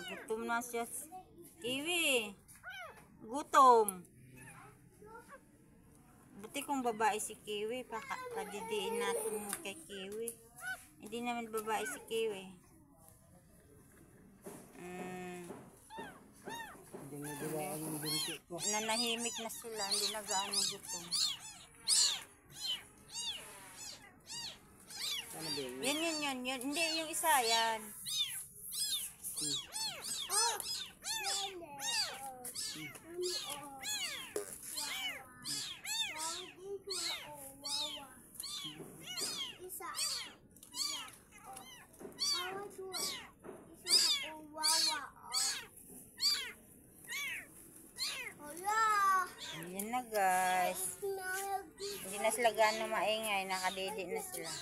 Gutom na siya. Kiwi. Gutom. Buti kung babae si Kiwi, padidiin natin kay Kiwi. Hindi naman babae si Kiwi. Hindi nagawaan yung binti ko. Nanahimik na sila, hindi na gaano gutom. Ano ba yun? Yan. Hindi, yung isa yan. Ayan na guys. Hindi na sila gaano maingay, nakadidi na sila.